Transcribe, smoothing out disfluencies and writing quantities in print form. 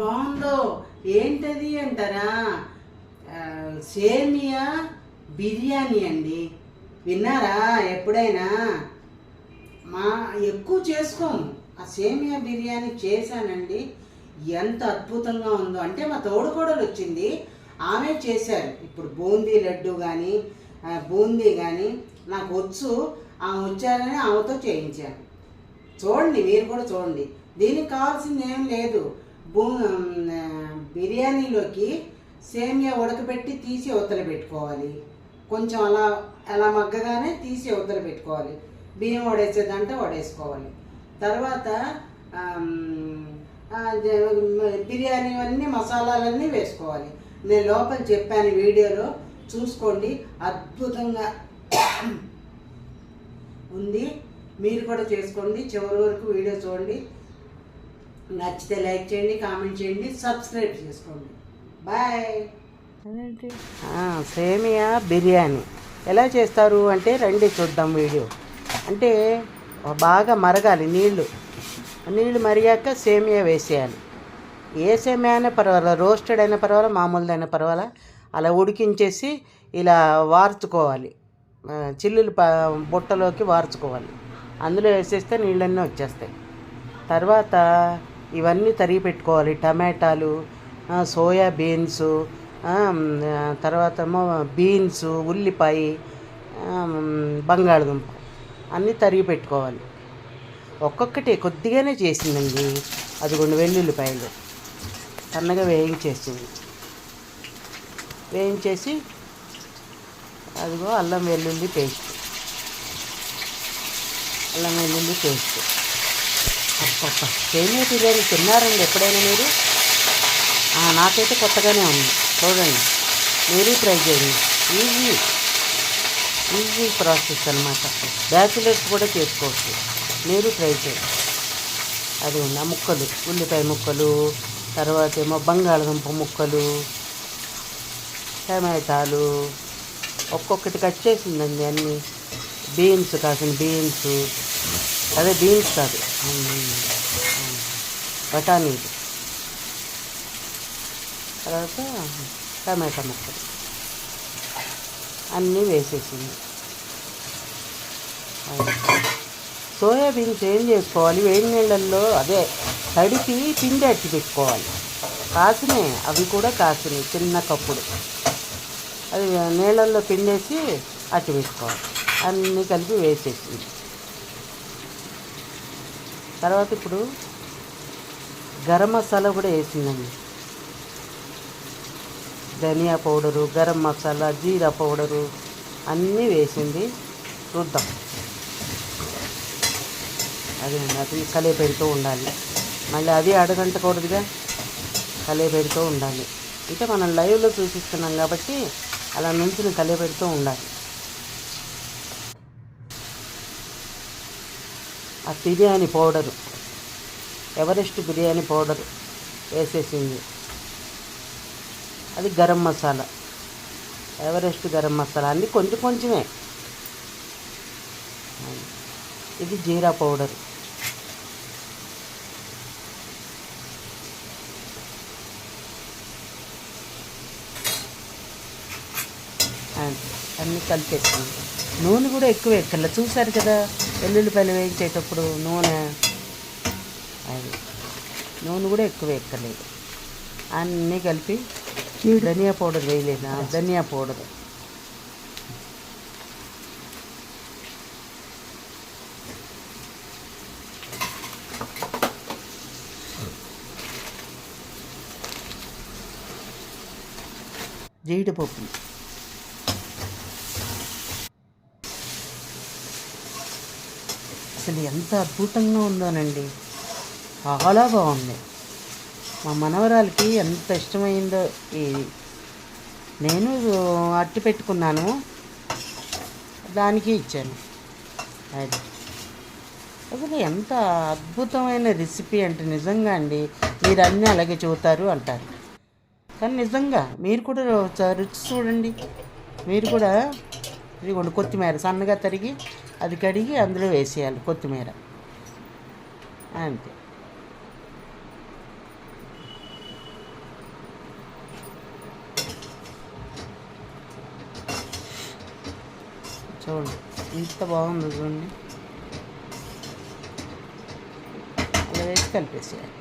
బాగుందో ఏంటది అంటారా? సేమియా బిర్యానీ అండి. విన్నారా ఎప్పుడైనా? ఎక్కువ చేసుకోము. ఆ సేమియా బిర్యానీ చేశానండి. ఎంత అద్భుతంగా ఉందో అంటే మా తోడుకోడలు వచ్చింది, ఆమె చేశారు. ఇప్పుడు బూందీ లడ్డు కానీ బూందీ కానీ నాకు వచ్చు. ఆమె వచ్చారని ఆమెతో చేయించాను. చూడండి, మీరు కూడా చూడండి. దీనికి కావాల్సింది ఏం లేదు. బిర్యానీలోకి సేమియా ఉడకబెట్టి తీసి అవతల పెట్టుకోవాలి. కొంచెం అలా అలా మగ్గగానే తీసి అవతల పెట్టుకోవాలి. బియ్యం వడేసేదంటే వడేసుకోవాలి. తర్వాత బిర్యానీ అన్నీ మసాలాలన్నీ వేసుకోవాలి. నేను లోపల చెప్పాను, వీడియోలో చూసుకోండి. అద్భుతంగా ఉంది. మీరు కూడా చేసుకోండి. చివరి వరకు వీడియో చూడండి. నచ్చితే లైక్ చేయండి, కామెంట్ చేయండి, సబ్స్క్రైబ్ చేసుకోండి. బాయ్. సేమియా బిర్యానీ ఎలా చేస్తారు అంటే రండి చూద్దాం వీడియో. అంటే బాగా మరగాలి నీళ్ళు మరిగాక సేమియా వేసేయాలి. ఏ సేమియా అయినా పర్వాలేదు, రోస్టెడ్ అయినా పర్వాలేదు, మామూలుదైనా పర్వాలా. అలా ఉడికించేసి ఇలా వార్చుకోవాలి. చిల్లులు బుట్టలోకి వార్చుకోవాలి. అందులో వేసేస్తే నీళ్ళన్నీ వచ్చేస్తాయి. తర్వాత ఇవన్నీ తరిగి పెట్టుకోవాలి. టమాటాలు, సోయా బీన్స్, తర్వాత ఏమో బీన్స్, ఉల్లిపాయ, బంగాళదుంప అన్నీ తరిగి పెట్టుకోవాలి. ఒక్కొక్కటి కొద్దిగానే చేసిందండి. అదిగోండి వెల్లుల్లిపాయలు సన్నగా వేయించేసి అదిగో అల్లం వెల్లుల్లి పేస్ట్. సేమియా బిర్యానీ తిన్నారండి ఎప్పుడైనా మీరు? నాకైతే కొత్తగానే ఉంది. చూడండి, మీరు ట్రై చేయండి. ఈజీ ప్రాసెస్ అన్నమాట. బ్యాచిలర్స్ కూడా చేసుకోవచ్చు. మీరు ట్రై చేయండి. అది ఉంది. ఆ ముక్కలు, ఉల్లిపాయ ముక్కలు, తర్వాత ఏమో బంగాళదుంప ముక్కలు, టమాటాలు ఒక్కొక్కటి కట్ చేసిందండి. అన్నీ బీన్స్, కాసిన బీన్స్, అదే బీన్స్ కాదు, బఠానీలు, తర్వాత టమాటా ముక్కలు అన్నీ వేసేసింది. సోయాబీన్స్ ఏం చేసుకోవాలి, వేడి నీళ్ళల్లో అదే తడిపి పిండి అట్టి పెట్టుకోవాలి. కాసినాయి, అవి కూడా కాసినాయి చిన్న కప్పుడు. అది నీళ్ళల్లో పిండేసి అట్టి పెట్టుకోవాలి. అన్నీ కలిపి వేసేసింది. తర్వాత ఇప్పుడు గరం మసాలా కూడా వేసిందండి. ధనియా పౌడరు, గరం మసాలా, జీరా పౌడరు అన్నీ వేసింది. చూద్దాం. అది కలిపెడుతూ ఉండాలి. మళ్ళీ అది అడగంటకూడదుగా, కలిపెడుతూ ఉండాలి. అంటే మనం లైవ్లో చూపిస్తున్నాం కాబట్టి అలా నుంచి కలిపెడుతూ ఉండాలి. ఆ biryani powder, Everest biryani powder వేసేసింది. అది గరం మసాలా, ఎవరెస్ట్ గరం మసాలా అన్నీ కొంచెం కొంచెమే. ఇది జీరా పౌడర్, అన్నీ కలిపేసింది. నూనె కూడా ఎక్కువ ఎక్కల, చూసారు కదా వెల్లుల్లిపాయలు వేయించేటప్పుడు నూనె కూడా ఎక్కువ ఎక్కలేదు. అన్నీ కలిపి ధనియా పౌడర్ వేయలేదు, ధనియా పౌడర్ జీడిపప్పు, అసలు ఎంత అద్భుతంగా ఉందోనండి. చాలా బాగుంది. మా మనవరాలకి ఎంత ఇష్టమైందో ఇది. నేను అట్టి పెట్టుకున్నాను, దానికి ఇచ్చాను. అది అసలు ఎంత అద్భుతమైన రెసిపీ అంటే నిజంగా అండి. మీరు అన్నీ అలాగే చూస్తారు అంటారు, కానీ నిజంగా మీరు కూడా రుచి చూడండి. మీరు కూడా ఇదిగోండి కొత్తిమీర సన్నగా తరిగి అది కడిగి అందులో వేసేయాలి. కొత్తిమీర అంతే. చూడండి ఎంత బాగుందో చూడండి. అలా వేసి కలిపేసేయాలి.